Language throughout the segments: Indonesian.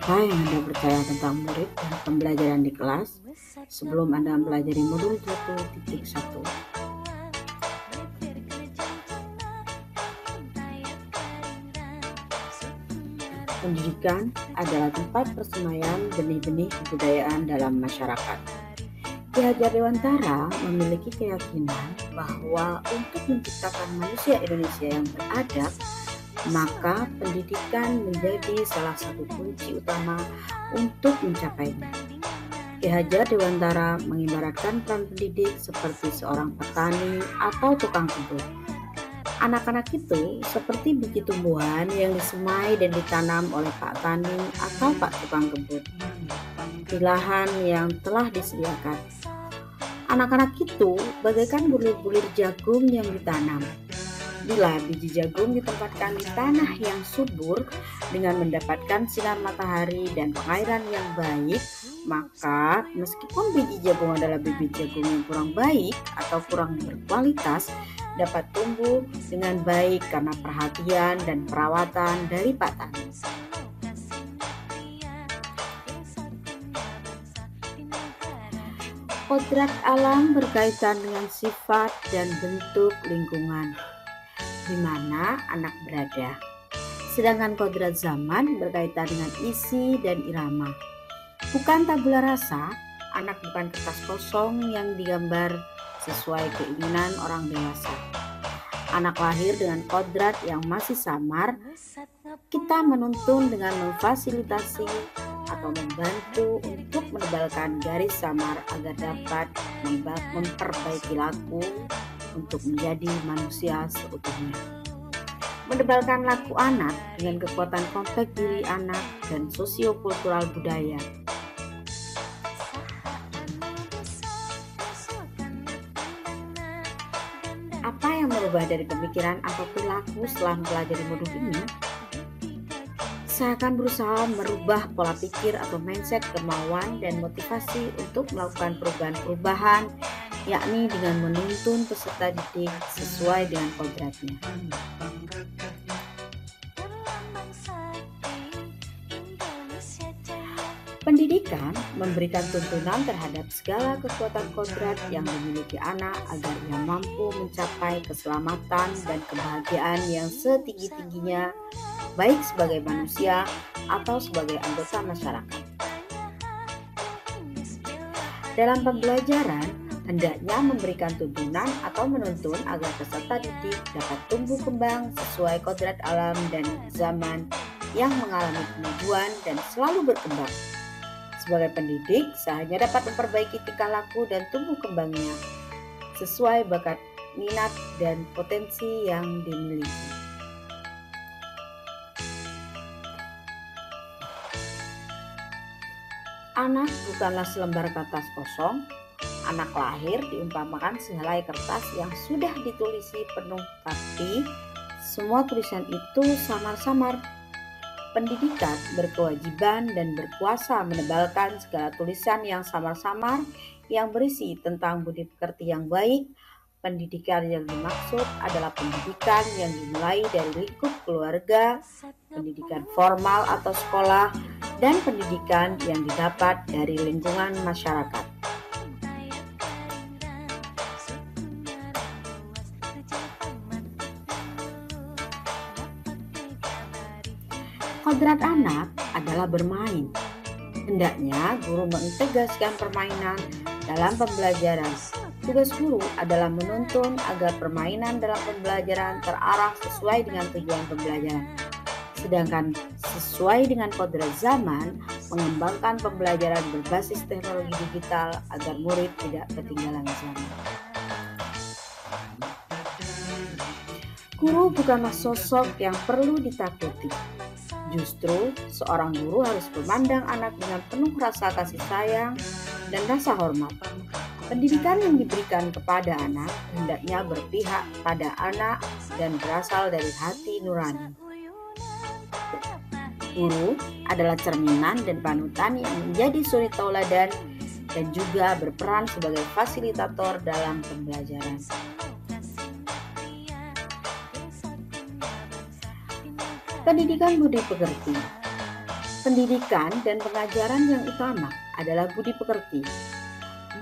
Apa yang Anda percaya tentang murid dan pembelajaran di kelas sebelum Anda mempelajari modul 1.1? Pendidikan adalah tempat persemaian benih-benih kebudayaan dalam masyarakat. Ki Hajar Dewantara memiliki keyakinan bahwa untuk menciptakan manusia Indonesia yang beradab, maka pendidikan menjadi salah satu kunci utama untuk mencapainya. Ki Hajar Dewantara mengibaratkan peran pendidik seperti seorang petani atau tukang kebun. Anak-anak itu seperti biji tumbuhan yang disemai dan ditanam oleh Pak Tani atau Pak Tukang Kebun di lahan yang telah disediakan. Anak-anak itu bagaikan bulir-bulir jagung yang ditanam. Bila biji jagung ditempatkan di tanah yang subur dengan mendapatkan sinar matahari dan pengairan yang baik, maka meskipun biji jagung adalah bibit jagung yang kurang baik atau kurang berkualitas, dapat tumbuh dengan baik karena perhatian dan perawatan dari Pak Tani. Kodrat alam berkaitan dengan sifat dan bentuk lingkungan di mana anak berada. Sedangkan kodrat zaman berkaitan dengan isi dan irama. Bukan tabula rasa, anak bukan kertas kosong yang digambar sesuai keinginan orang dewasa. Anak lahir dengan kodrat yang masih samar, kita menuntun dengan memfasilitasi atau membantu untuk menebalkan garis samar agar dapat memperbaiki laku untuk menjadi manusia seutuhnya. Menebalkan laku anak dengan kekuatan kompleks diri anak dan sosiokultural budaya. Apa yang merubah dari pemikiran atau perilaku setelah mempelajari modul ini? Saya akan berusaha merubah pola pikir atau mindset, kemauan, dan motivasi untuk melakukan perubahan-perubahan, yakni dengan menuntun peserta didik sesuai dengan kodratnya. Pendidikan memberikan tuntunan terhadap segala kekuatan kodrat yang dimiliki anak agar ia mampu mencapai keselamatan dan kebahagiaan yang setinggi-tingginya, baik sebagai manusia atau sebagai anggota masyarakat. Dalam pembelajaran, hendaknya memberikan tuntunan atau menuntun agar peserta didik dapat tumbuh kembang sesuai kodrat alam dan zaman yang mengalami kemajuan dan selalu berkembang. Sebagai pendidik, saya hanya dapat memperbaiki tingkah laku dan tumbuh kembangnya sesuai bakat, minat, dan potensi yang dimiliki. Anak bukanlah selembar kertas kosong. Anak lahir diumpamakan sehelai kertas yang sudah ditulisi penuh, tapi semua tulisan itu samar-samar. Pendidikan berkewajiban dan berkuasa menebalkan segala tulisan yang samar-samar yang berisi tentang budi pekerti yang baik. Pendidikan yang dimaksud adalah pendidikan yang dimulai dari lingkup keluarga, pendidikan formal atau sekolah, dan pendidikan yang didapat dari lingkungan masyarakat. Kodrat anak adalah bermain. Hendaknya guru mengintegrasikan permainan dalam pembelajaran. Tugas guru adalah menuntun agar permainan dalam pembelajaran terarah sesuai dengan tujuan pembelajaran. Sedangkan sesuai dengan kodrat zaman, mengembangkan pembelajaran berbasis teknologi digital agar murid tidak ketinggalan zaman. Guru bukanlah sosok yang perlu ditakuti. Justru, seorang guru harus memandang anak dengan penuh rasa kasih sayang dan rasa hormat. Pendidikan yang diberikan kepada anak hendaknya berpihak pada anak dan berasal dari hati nurani. Guru adalah cerminan dan panutan yang menjadi suri tauladan dan juga berperan sebagai fasilitator dalam pembelajaran. Pendidikan budi pekerti. Pendidikan dan pengajaran yang utama adalah budi pekerti.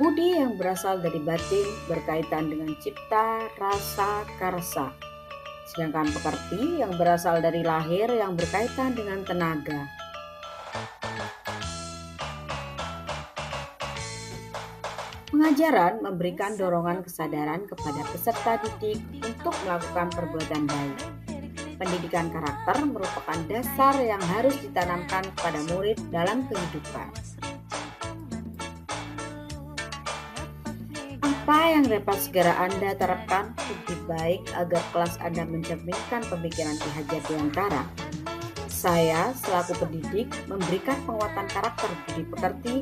Budi yang berasal dari batin berkaitan dengan cipta, rasa, karsa. Sedangkan pekerti yang berasal dari lahir yang berkaitan dengan tenaga. Pengajaran memberikan dorongan kesadaran kepada peserta didik untuk melakukan perbuatan baik. Pendidikan karakter merupakan dasar yang harus ditanamkan kepada murid dalam kehidupan. Apa yang dapat segera Anda terapkan lebih baik agar kelas Anda mencerminkan pemikiran Ki Hajar Dewantara? Saya selaku pendidik memberikan penguatan karakter budi pekerti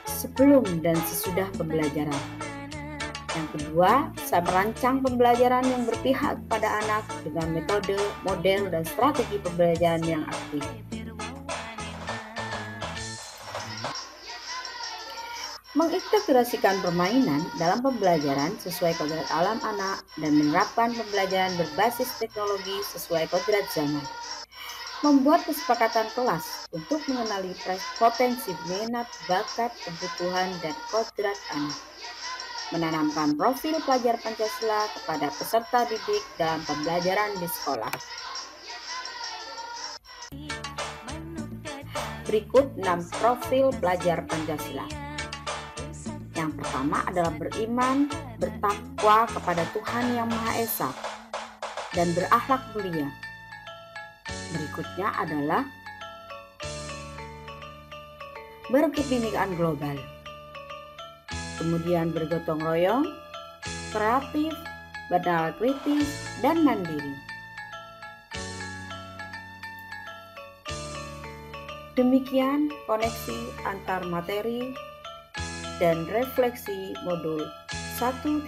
sebelum dan sesudah pembelajaran. Yang kedua, saya merancang pembelajaran yang berpihak pada anak dengan metode, model, dan strategi pembelajaran yang aktif. Mengintegrasikan permainan dalam pembelajaran sesuai kodrat alam anak dan menerapkan pembelajaran berbasis teknologi sesuai kodrat zaman. Membuat kesepakatan kelas untuk mengenali potensi minat, bakat, kebutuhan, dan kodrat anak. Menanamkan profil pelajar Pancasila kepada peserta didik dalam pembelajaran di sekolah. Berikut 6 profil pelajar Pancasila. Yang pertama adalah beriman, bertakwa kepada Tuhan Yang Maha Esa, dan berakhlak mulia. Berikutnya adalah berkebinekaan global. Kemudian bergotong royong, kreatif, bernama kritis, dan mandiri. Demikian koneksi antar materi dan refleksi modul 1.1